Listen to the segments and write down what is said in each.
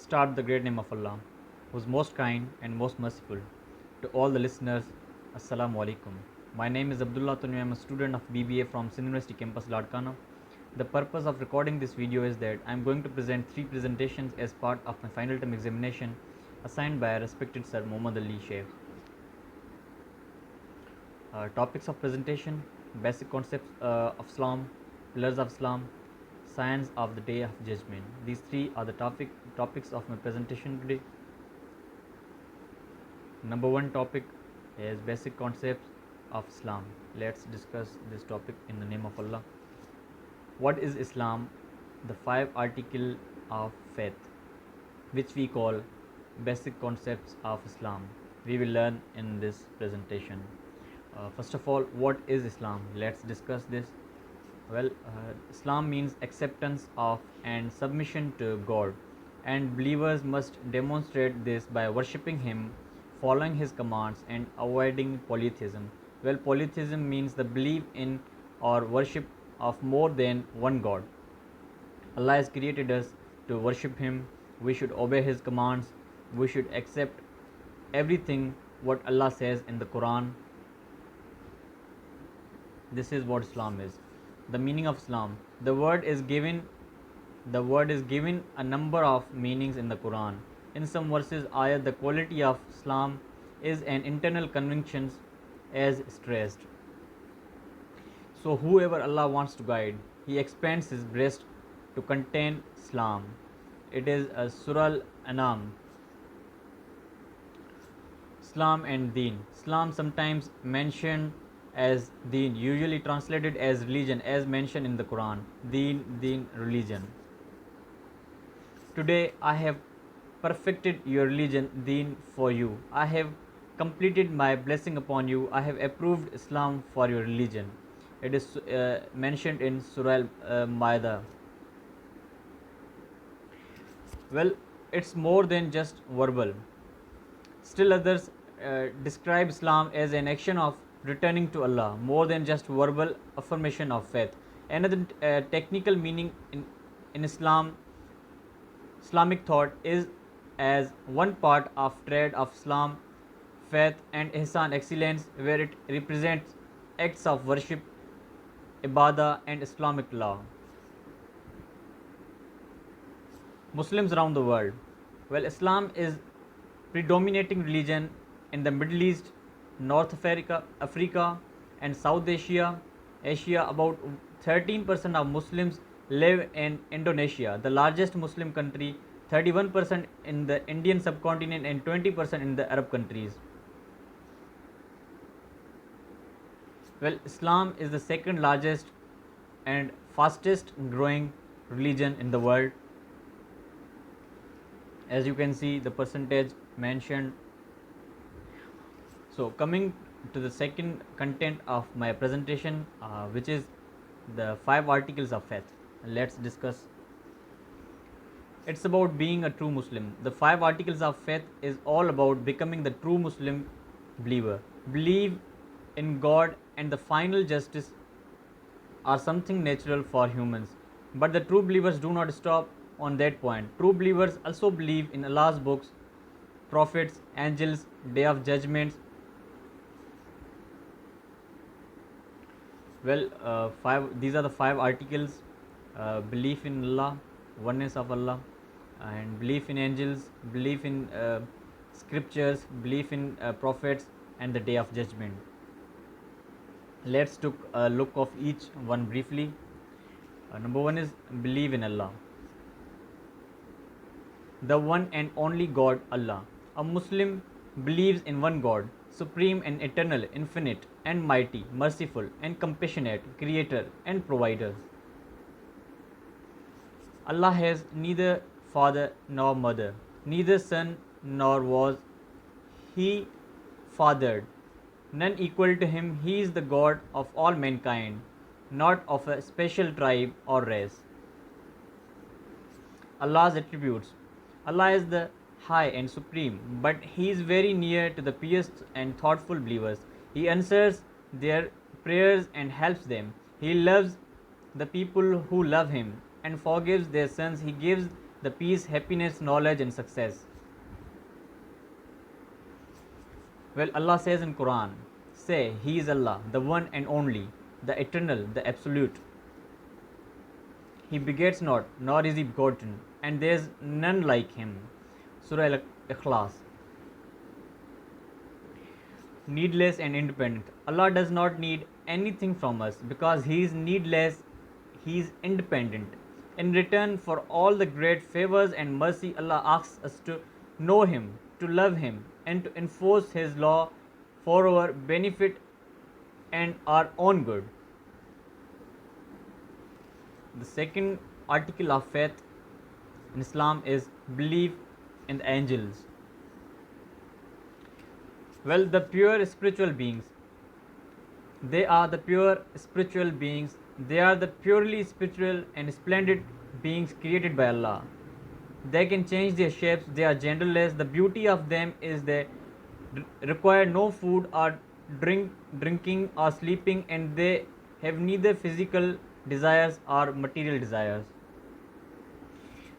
Start the great name of Allah, who is most kind and most merciful. To all the listeners, Assalamu alaikum. My name is Abdullah Tunu. I am a student of BBA from Sindh University campus, Ladkana. The purpose of recording this video is that I am going to present 3 presentations as part of my final term examination assigned by respected Sir Muhammad Ali Sheikh. Topics of presentation: basic concepts of Islam, pillars of Islam, science of the day of judgment. These 3 are the topics of my presentation today. Number 1 topic is basic concepts of Islam. Let's discuss this topic in the name of Allah. What is Islam? The 5 articles of faith, which we call basic concepts of Islam, we will learn in this presentation. First of all, what is Islam? Let's discuss this. Islam means acceptance of and submission to God, and believers must demonstrate this by worshipping Him, following His commands, and avoiding polytheism. Polytheism means the belief in or worship of more than one God. Allah has created us to worship Him. We should obey His commands. We should accept everything what Allah says in the Quran. This is what Islam is. The meaning of Islam. The word is given a number of meanings in the Quran. In some verses, ayat, the quality of Islam is an internal conviction as stressed. So whoever Allah wants to guide, He expands His breast to contain Islam. It is a Surah Al-Anam. Islam and Deen. Islam sometimes mentioned as Deen, usually translated as religion, as mentioned in the Quran. Deen, religion. Today I have perfected your religion, Deen, for you. I have completed my blessing upon you. I have approved Islam for your religion. It is mentioned in Surah Al-Ma'idah. It's more than just verbal. Still others describe Islam as an action of returning to Allah, more than just verbal affirmation of faith. Another technical meaning in Islamic thought is as one part of trade of Islam, faith and ihsan, excellence, where it represents acts of worship, ibadah and Islamic law. Muslims around the world. Islam is predominating religion in the Middle East, North Africa and South Asia. About 13% of Muslims live in Indonesia, the largest Muslim country, 31% in the Indian subcontinent and 20% in the Arab countries. Islam is the second largest and fastest growing religion in the world. As you can see, the percentage mentioned. So coming to the second content of my presentation, which is the 5 articles of faith. Let's discuss. It's about being a true Muslim. The 5 articles of faith is all about becoming the true Muslim believer. Believe in God and the final justice are something natural for humans. But the true believers do not stop on that point. True believers also believe in Allah's books, prophets, angels, day of judgments. These are the 5 articles: belief in Allah, oneness of Allah, and belief in angels, belief in scriptures, belief in prophets, and the day of judgment. Let's take a look of each one briefly. Number 1 is believe in Allah, the one and only God, Allah. A Muslim believes in one God, supreme and eternal, infinite and mighty, merciful and compassionate, creator and provider. Allah has neither father nor mother, neither son nor was He fathered, none equal to Him. He is the God of all mankind, not of a special tribe or race. Allah's attributes. Allah is the high and supreme, but He is very near to the pious and thoughtful believers. He answers their prayers and helps them. He loves the people who love Him and forgives their sins. He gives the peace, happiness, knowledge, and success. Well, Allah says in Quran, say, He is Allah, the one and only, the eternal, the absolute. He begets not, nor is he begotten, and there is none like him. Surah Al-Ikhlas. Needless and independent. Allah does not need anything from us because He is needless, He is independent. In return for all the great favors and mercy, Allah asks us to know Him, to love Him, and to enforce His law for our benefit and our own good. The second article of faith in Islam is belief in the angels. Well, the pure spiritual beings. They are the pure spiritual beings. They are the purely spiritual and splendid beings created by Allah. They can change their shapes. They are genderless. The beauty of them is they require no food or drinking or sleeping, and they have neither physical desires or material desires.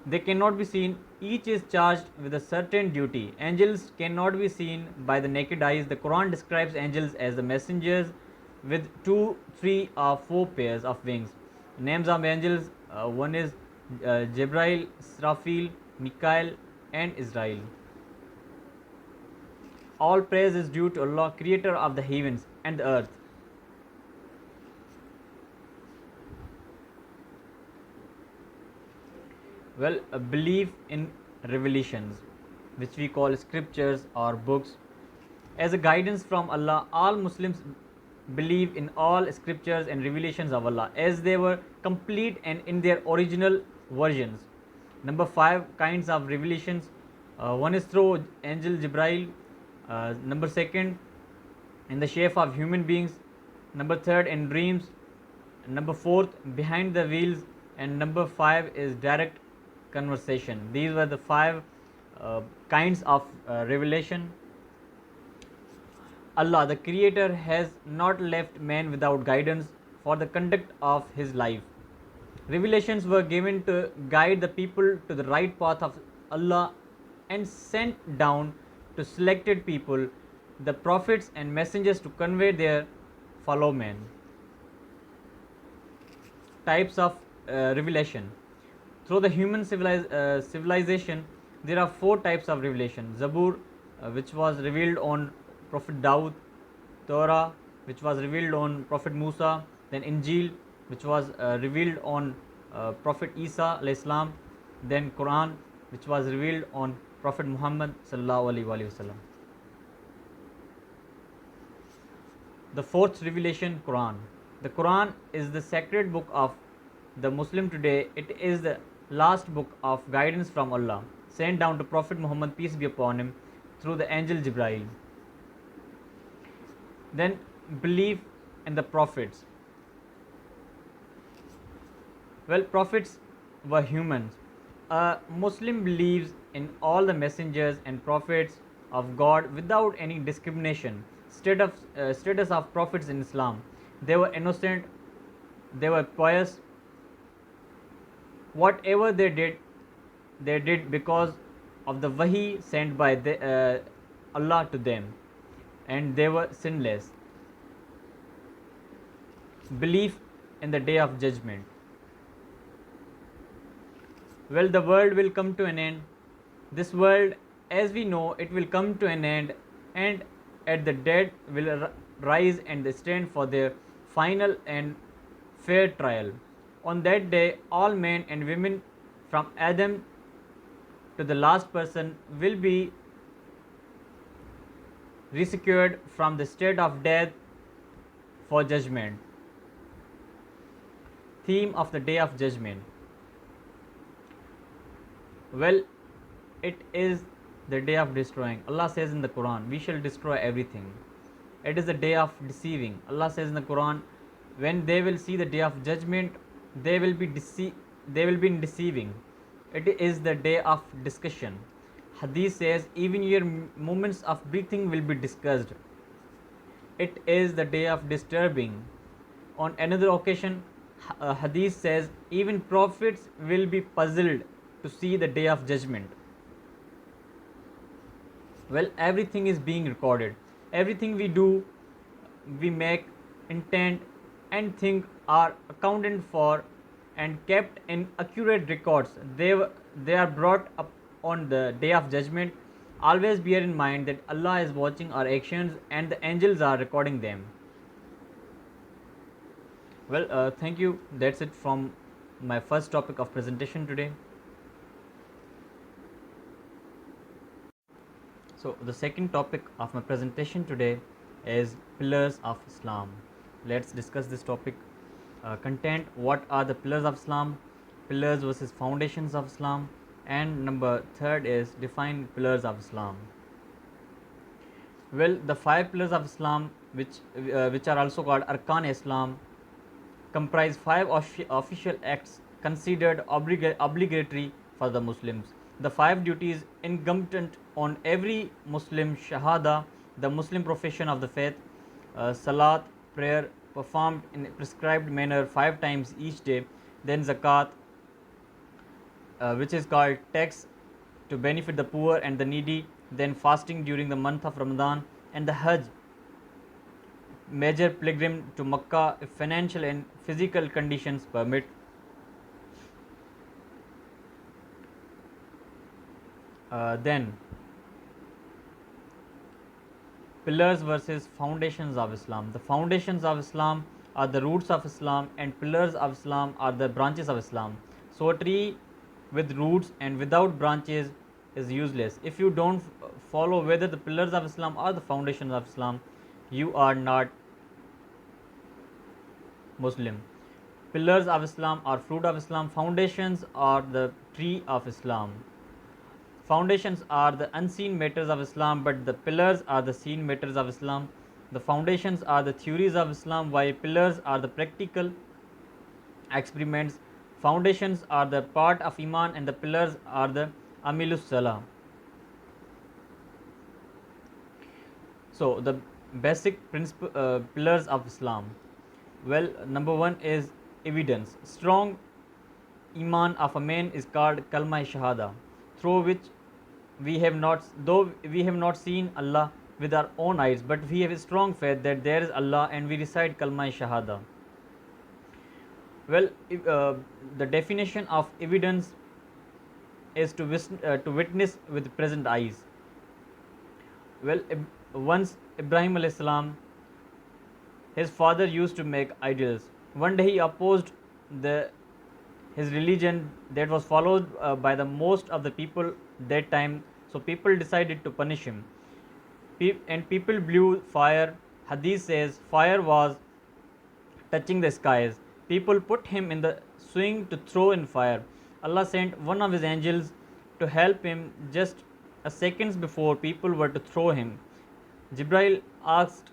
They cannot be seen. Each is charged with a certain duty. Angels cannot be seen by the naked eyes. The Quran describes angels as the messengers with 2, 3, or 4 pairs of wings. Names of angels, one is Jibrail, Srafil, Mikael, and Israel. All praise is due to Allah, creator of the heavens and the earth. Well, a belief in revelations, which we call scriptures or books, as a guidance from Allah. All Muslims believe in all scriptures and revelations of Allah as they were complete and in their original versions. Number 5 kinds of revelations. One is through angel Jibrail. Number 2, in the shape of human beings. Number 3, in dreams. Number 4, behind the wheels. And number 5 is direct conversation. These were the 5 kinds of revelation. Allah, the Creator, has not left man without guidance for the conduct of his life. Revelations were given to guide the people to the right path of Allah and sent down to selected people, the prophets and messengers, to convey their fellow men. Types of revelation. Through the human civilization, there are 4 types of revelation. Zabur, which was revealed on Prophet Daud. Torah, which was revealed on Prophet Musa. Then Injil, which was revealed on Prophet Isa alayhi salam. Then Quran, which was revealed on Prophet Muhammad sallallahu alaihi wasallam. The 4th revelation, Quran. The Quran is the sacred book of the Muslim today. It is the last book of guidance from Allah, sent down to Prophet Muhammad, peace be upon him, through the angel Jibrail. Then belief in the prophets. Well, prophets were humans. A Muslim believes in all the messengers and prophets of God without any discrimination. Status of prophets in Islam. They were innocent, they were pious. Whatever they did because of the wahi sent by Allah to them, and they were sinless. Belief in the day of judgment. Well, the world will come to an end. This world, as we know, it will come to an end, and at the dead will rise and stand for their final and fair trial. On that day, all men and women from Adam to the last person will be rescued from the state of death for judgment. Theme of the day of judgment. Well, it is the day of destroying. Allah says in the Quran, we shall destroy everything. It is the day of deceiving. Allah says in the Quran, when they will see the day of judgment, they will be in deceiving. It is the day of discussion. Hadith says, even your moments of breathing will be discussed. It is the day of disturbing. On another occasion, Hadith says, even prophets will be puzzled to see the day of judgment. Well, everything is being recorded. Everything we do, we make, intent, and think are accounted for and kept in accurate records. They are brought up on the day of judgment. Always bear in mind that Allah is watching our actions and the angels are recording them. Well, thank you. That's it from my first topic of presentation today. So, the second topic of my presentation today is pillars of Islam. Let's discuss this topic. Content: what are the pillars of Islam, pillars versus foundations of Islam, and number third is define pillars of Islam. Well, the five pillars of Islam, which are also called Arkan Islam, comprise five official acts considered obligatory for the Muslims. The five duties incumbent on every Muslim: Shahada, the Muslim profession of the faith; Salat, prayer performed in a prescribed manner 5 times each day; then Zakat, which is called tax to benefit the poor and the needy; then fasting during the month of Ramadan; and the Hajj, major pilgrim to Makkah if financial and physical conditions permit. Then pillars versus foundations of Islam. The foundations of Islam are the roots of Islam, and pillars of Islam are the branches of Islam. So a tree with roots and without branches is useless. If you don't follow whether the pillars of Islam or the foundations of Islam, you are not Muslim. Pillars of Islam are fruit of Islam. Foundations are the tree of Islam. Foundations are the unseen matters of Islam, but the pillars are the seen matters of Islam. The foundations are the theories of Islam, while pillars are the practical experiments. Foundations are the part of Iman, and the pillars are the Amilus Salah. So, the basic pillars of Islam. Well, number one is evidence. Strong Iman of a man is called Kalma Shahada, through which we have not seen Allah with our own eyes, but we have a strong faith that there is Allah, and we recite Kalma Shahada. Well, the definition of evidence is to witness with present eyes. Well, once Ibrahim alayhis salam, his father used to make idols. One day he opposed his religion that was followed by the most of the people that time. So people decided to punish him, and people blew fire. Hadith says fire was touching the skies. People put him in the swing to throw in fire. Allah sent one of his angels to help him just a seconds before people were to throw him. Jibril asked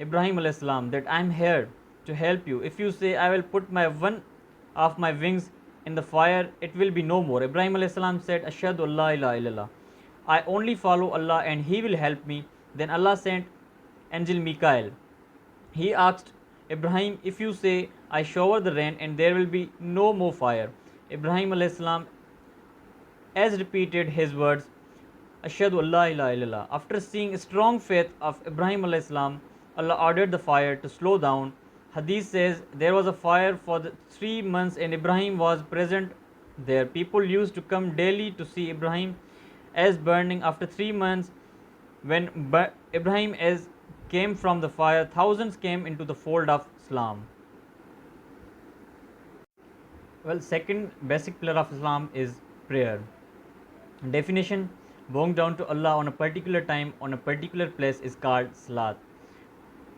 Ibrahim alayhis salam that I am here to help you. If you say I will put one of my wings in the fire, it will be no more. Ibrahim alayhis salam said, Ashhadu Allah ilaha illallah. I only follow Allah and He will help me. Then Allah sent angel Mikael. He asked Ibrahim, if you say I shower the rain and there will be no more fire. Ibrahim alayhis salam as repeated his words, Ashhadu Allah ilaha illallah. After seeing strong faith of Ibrahim alayhis salam, Allah ordered the fire to slow down. Hadith says there was a fire for 3 months and Ibrahim was present there. People used to come daily to see Ibrahim as burning. After 3 months, when Ibrahim as came from the fire, thousands came into the fold of Islam. Well, second basic pillar of Islam is prayer. Definition: bowing down to Allah on a particular time on a particular place is called Salat.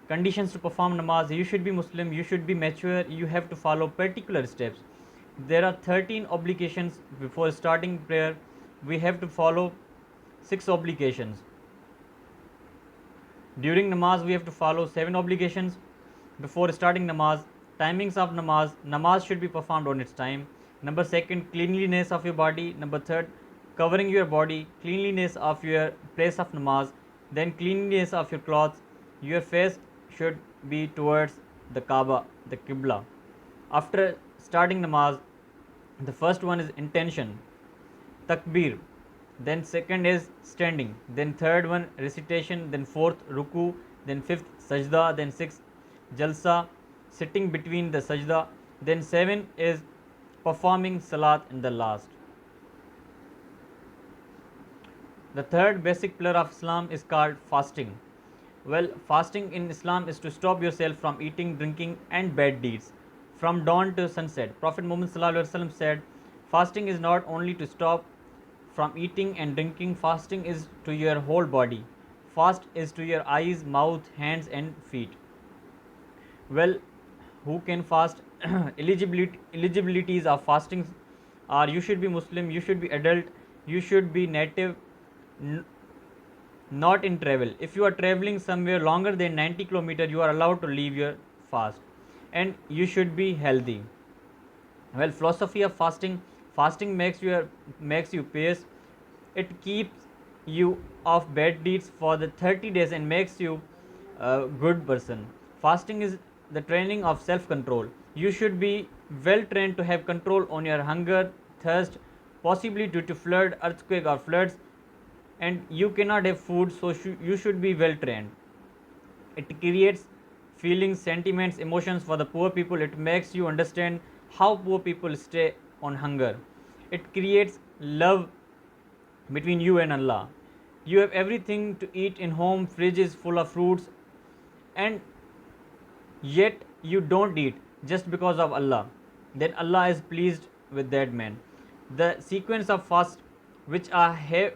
Conditions to perform namaz: you should be Muslim, you should be mature, you have to follow particular steps. There are 13 obligations before starting prayer. We have to follow 6 obligations. During namaz we have to follow 7 obligations. Before starting namaz, timings of namaz should be performed on its time. Number 2, cleanliness of your body. Number 3, covering your body, cleanliness of your place of namaz, then cleanliness of your clothes. Your face should be towards the Kaaba, the Qibla. After starting namaz, the first one is intention. takbir, then second is standing, then third one recitation, then fourth ruku, then fifth sajda, then sixth jalsa, sitting between the sajda, then seven is performing salat in the last. The third basic pillar of Islam is called fasting. Well, fasting in Islam is to stop yourself from eating, drinking, and bad deeds from dawn to sunset. Prophet Muhammad ﷺ said, fasting is not only to stop from eating and drinking, fasting is to your whole body. Fast is to your eyes, mouth, hands, and feet. Well, who can fast? Eligibilities of fasting are: you should be Muslim, you should be adult, you should be native, not in travel. If you are traveling somewhere longer than 90 kilometers, you are allowed to leave your fast, and you should be healthy. Well, philosophy of fasting: fasting makes you pious. It keeps you off bad deeds for the 30 days and makes you a good person. Fasting is the training of self control. You should be well trained to have control on your hunger, thirst, possibly due to flood, earthquake, or floods, and you cannot have food, so you should be well trained. It creates feelings, sentiments, emotions for the poor people. It makes you understand how poor people stay on hunger. It creates love between you and Allah. You have everything to eat in home, fridge is full of fruits, and yet you don't eat just because of Allah. Then Allah is pleased with that man. The sequence of fast which I have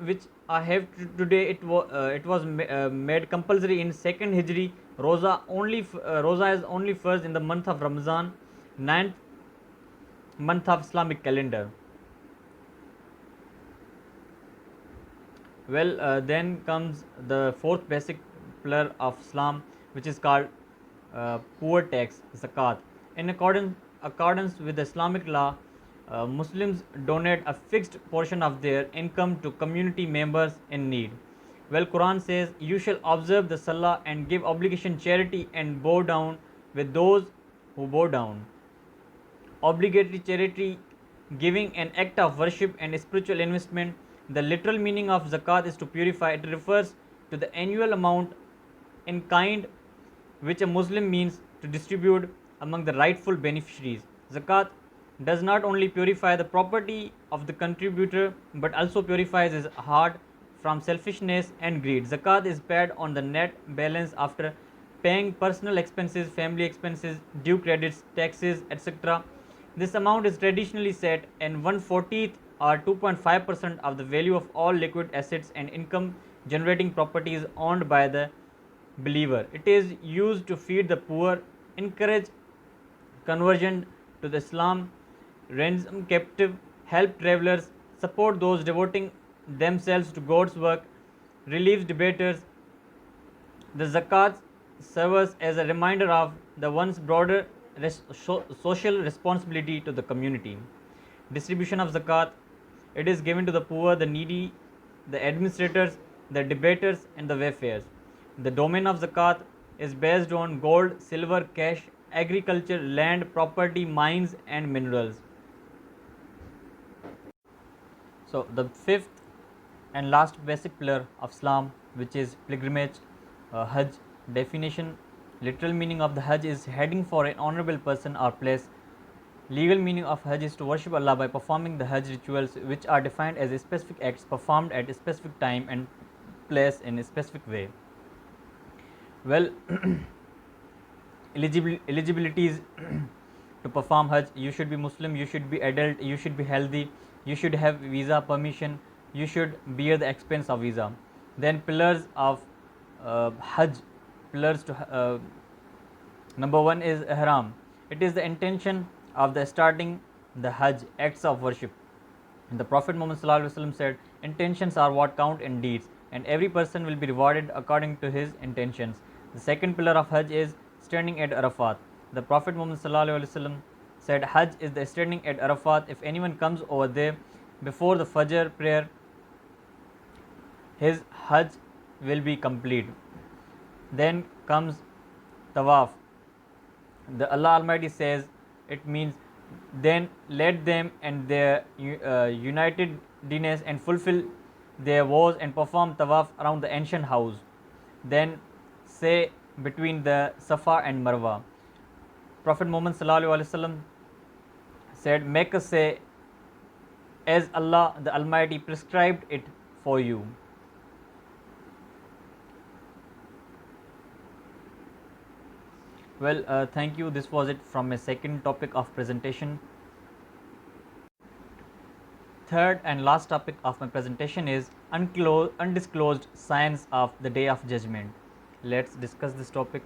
today, it was made compulsory in second Hijri. Roza is only first in the month of Ramazan, ninth month of Islamic calendar. Well, then comes the fourth basic pillar of Islam, which is called poor tax, zakat. In accordance with the Islamic law, Muslims donate a fixed portion of their income to community members in need. Well, Quran says, "You shall observe the Salah and give obligation charity and bow down with those who bow down." Obligatory charity giving, an act of worship and spiritual investment. The literal meaning of zakat is to purify. It refers to the annual amount in kind which a Muslim means to distribute among the rightful beneficiaries. Zakat does not only purify the property of the contributor but also purifies his heart from selfishness and greed. Zakat is paid on the net balance after paying personal expenses, family expenses, due credits, taxes, etc. This amount is traditionally set in 1/40 or 2.5% of the value of all liquid assets and income generating properties owned by the believer. It is used to feed the poor, encourage conversion to the Islam, ransom captive, help travelers, support those devoting themselves to God's work, relieve debaters. The zakat serves as a reminder of the one's broader social responsibility to the community. Distribution of zakat: it is given to the poor, the needy, the administrators, the debaters, and the wayfarers. The domain of zakat is based on gold, silver, cash, agriculture, land, property, mines, and minerals. So, the fifth and last basic pillar of Islam, which is pilgrimage, Hajj. Definition: literal meaning of the Hajj is heading for an honorable person or place. Legal meaning of Hajj is to worship Allah by performing the Hajj rituals, which are defined as specific acts performed at a specific time and place in a specific way. Well, eligibilities to perform Hajj: you should be Muslim, you should be adult, you should be healthy, you should have visa permission, you should bear the expense of visa. Then pillars of Hajj. Pillars to number one is ihram. It is the intention of the starting the Hajj, acts of worship. And the Prophet Muhammad ﷺ said, intentions are what count in deeds, and every person will be rewarded according to his intentions. The second pillar of Hajj is standing at Arafat. The Prophet Muhammad ﷺ said, Hajj is the standing at Arafat. If anyone comes over there before the Fajr prayer, his Hajj will be complete. Then comes Tawaf. The Allah Almighty says, it means, then let them and their united readiness and fulfill their vows and perform tawaf around the ancient house. Then say between the Safa and Marwa. Prophet Muhammad sallallahu alaihi wasallam said, "Make us say as Allah the Almighty prescribed it for you." Well, thank you. This was it from my second topic of presentation. Third and last topic of my presentation is undisclosed signs of the Day of Judgment. Let's discuss this topic.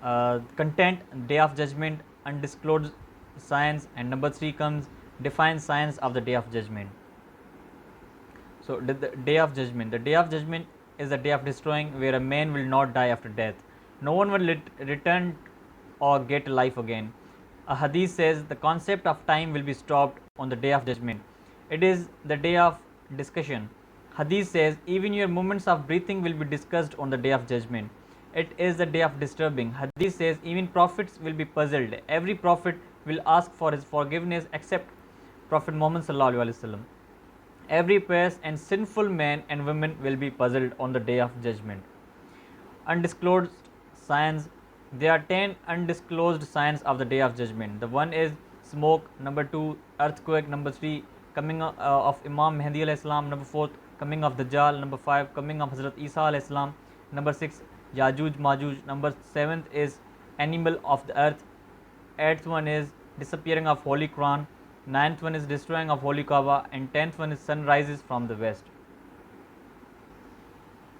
Content, Day of Judgment, undisclosed signs, and number 3 comes define signs of the Day of Judgment. So the Day of Judgment. The Day of Judgment is the day of destroying, where a man will not die after death. No one will return or get life again. A hadith says the concept of time will be stopped on the Day of Judgment. It is the day of discussion. Hadith says even your movements of breathing will be discussed on the Day of Judgment. It is the day of disturbing. Hadith says even prophets will be puzzled. Every prophet will ask for his forgiveness except Prophet Muhammad sallallahu alaihi wasallam. Every pious and sinful man and women will be puzzled on the Day of Judgment. Undisclosed signs. There are 10 undisclosed signs of the Day of Judgment. The one is smoke, number 2 earthquake, number 3 coming of Imam Mahdi alayhi salam, number 4 coming of Dajjal, number 5 coming of Hazrat Isa alayhi salam, number 6 Yajuj Majuj, number 7th is animal of the earth, 8th one is disappearing of Holy Quran, 9th one is destroying of Holy Kaaba, and 10th one is sun rises from the west.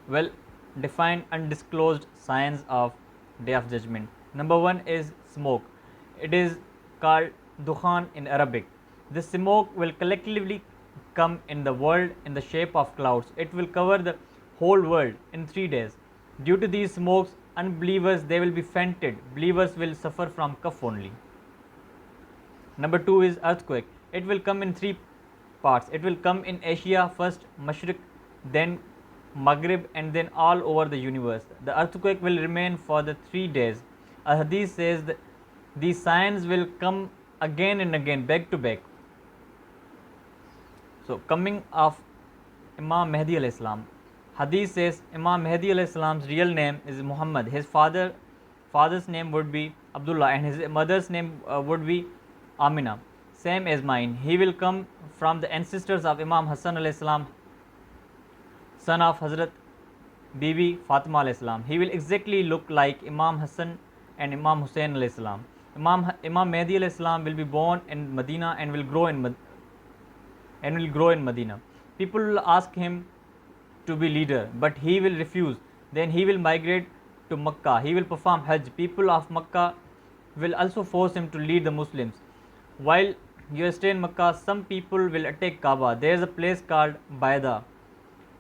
Well, define undisclosed signs of Day of Judgment. Number 1 is smoke. It is called dukhan in Arabic. This smoke will collectively come in the world in the shape of clouds. It will cover the whole world in 3 days. Due to these smokes, unbelievers they will be fainted. Believers will suffer from cough only. Number 2 is earthquake. It will come in 3 parts. It will come in Asia first, Mashriq, then Maghrib, and then all over the universe. The earthquake will remain for the 3 days. A hadith says that these signs will come again and again, back to back. So coming of Imam Mahdi alayhi salam. Hadith says Imam Mahdi alayhi salam's real name is Muhammad. His father's name would be Abdullah, and his mother's name would be Amina, same as mine. He will come from the ancestors of Imam Hassan alayhi salam, son of Hazrat Bibi Fatima alayhi salam. He will exactly look like Imam Hassan and Imam Hussein alayhi salam. Imam Mahdi alayhi salam will be born in Medina and will grow in Medina. People will ask him to be leader, but he will refuse. Then he will migrate to Makkah. He will perform Hajj. People of Makkah will also force him to lead the Muslims. While you stay in Makkah, some people will attack Kaaba. There is a place called Baida.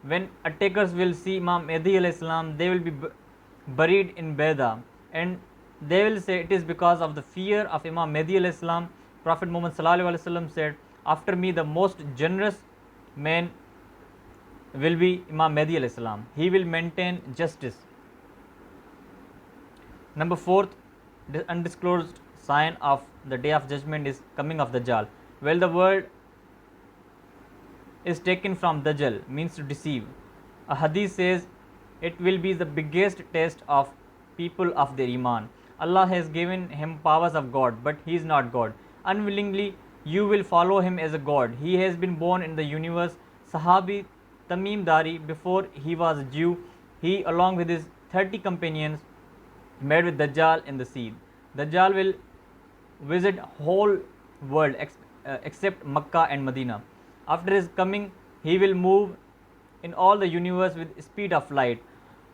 When attackers will see Imam Mahdi alayhi salam, they will be buried in Baida, and they will say it is because of the fear of Imam Mahdi alayhi salam. Prophet Muhammad sallallahu alaihi wasallam said, after me the most generous man will be Imam Mahdi alayhi salam. He will maintain justice. Number 4th, the undisclosed sign of the Day of Judgment is coming of Dajjal. Well, the word is taken from Dajjal, means to deceive. A hadith says it will be the biggest test of people of their iman. Allah has given him powers of God, but he is not God. Unwillingly, you will follow him as a God. He has been born in the universe. Sahabi Tamim Dari, before he was a Jew, he along with his 30 companions met with Dajjal in the sea. Dajjal will visit whole world except Makkah and Medina. After his coming, he will move in all the universe with speed of light.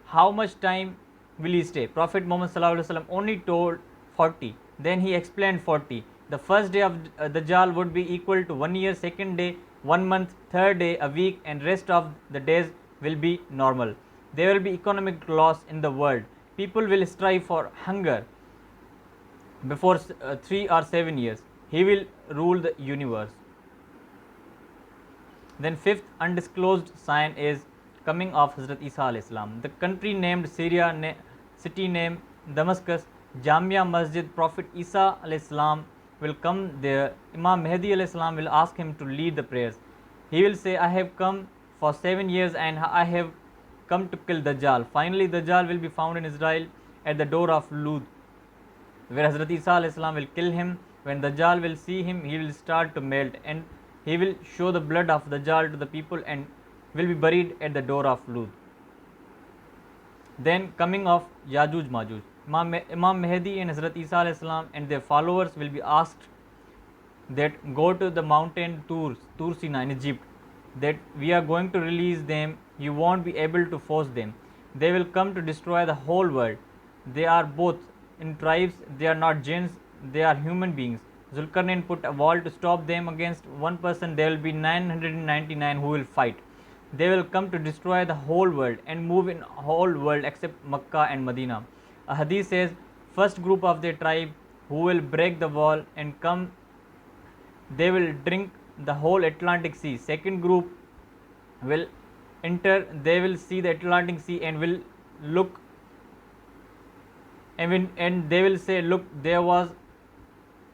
How much time will he stay? Prophet Muhammad sallallahu alaihi wasallam only told 40. Then he explained 40. The first day of Dajjal would be equal to 1 year, second day 1 month, third day a week, and rest of the days will be normal. There will be economic loss in the world. People will strive for hunger before 3 or 7 years. He will rule the universe. Then 5th undisclosed sign is coming of Hazrat Isa alayhi salam. The country named Syria, city named Damascus, Jamia Masjid, Prophet Isa alayhi salam will come there. Imam Mahdi alayhi salam will ask him to lead the prayers. He will say, I have come for 7 years and I have come to kill Dajjal. Finally, Dajjal will be found in Israel at the door of Lud, where Hazrat Isa alayhi salam will kill him. When Dajjal will see him, he will start to melt and he will show the blood of Dajjal to the people and will be buried at the door of Lud. Then coming of Yajuj Majuj. Imam Mahdi and Hazrat Isa alayhi salam and their followers will be asked that go to the mountain Tur Sina in Egypt, that we are going to release them, you won't be able to force them. They will come to destroy the whole world. They are both in tribes, they are not jinns, they are human beings. Zulkarnain put a wall to stop them against one person, there will be 999 who will fight. They will come to destroy the whole world and move in whole world except Makkah and Medina. A hadith says, first group of their tribe who will break the wall and come, they will drink the whole Atlantic Sea. Second group will enter, they will see the Atlantic Sea and will look and they will say, look, there was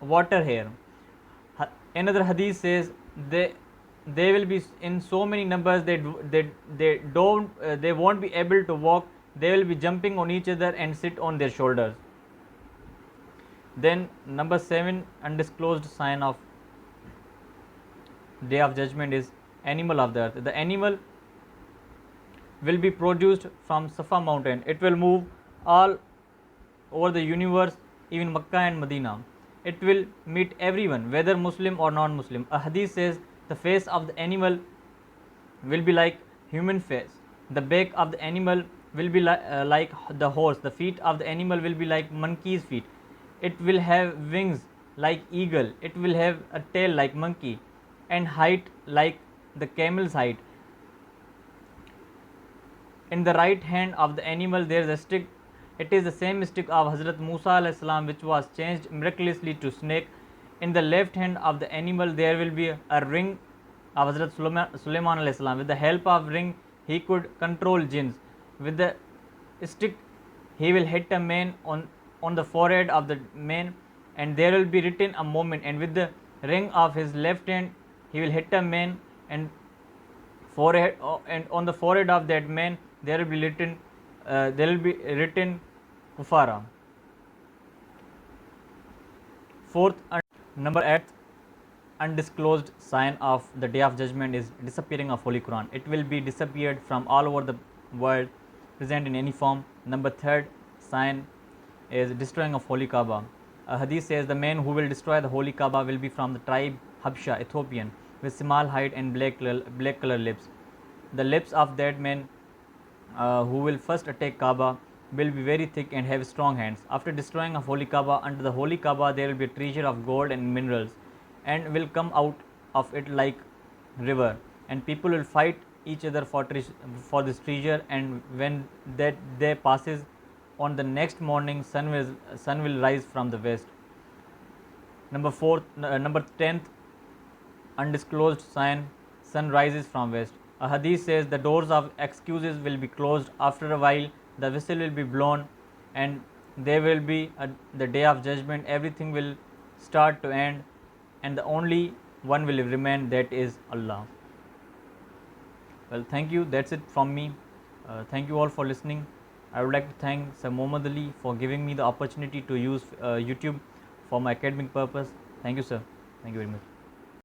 water here. Another hadith says they will be in so many numbers that they won't be able to walk. They will be jumping on each other and sit on their shoulders. Then number 7 undisclosed sign of Day of Judgment is animal of the earth. The animal will be produced from Safa mountain. It will move all over the universe, even Makkah and Medina. It will meet everyone, whether Muslim or non-Muslim. A hadith says the face of the animal will be like human face. The back of the animal will be like the horse. The feet of the animal will be like monkey's feet. It will have wings like eagle. It will have a tail like monkey and height like the camel's height. In the right hand of the animal there is a stick. It is the same stick of Hazrat Musa alayhi salam which was changed miraculously to snake. In the left hand of the animal there will be a ring of Hazrat Sulaiman alayhi salam. With the help of ring he could control jinns. With the stick he will hit a man on the forehead of the man and there will be written a moment, and with the ring of his left hand he will hit a man and forehead and on the forehead of that man there will be written Kufara. Fourth, number 8, undisclosed sign of the Day of Judgment is disappearing of Holy Quran. It will be disappeared from all over the world, present in any form. Number 3rd sign is destroying of Holy Kaaba. A hadith says the man who will destroy the Holy Kaaba will be from the tribe Habsha, Ethiopian, with small height and black color lips. The lips of that man who will first attack Kaaba will be very thick and have strong hands. After destroying of Holy Kaaba, under the Holy Kaaba there will be a treasure of gold and minerals, and will come out of it like river, and people will fight each other for this treasure, and when that day passes, on the next morning sun will rise from the west. Number 10th undisclosed sign, sun rises from west. A hadith says the doors of excuses will be closed. After a while the whistle will be blown and there will be the Day of Judgment. Everything will start to end and the only one will remain, that is Allah. Well, thank you, that's it from me. Thank you all for listening. I would like to thank Sir Muhammad Ali for giving me the opportunity to use YouTube for my academic purpose. Thank you, sir. Thank you very much.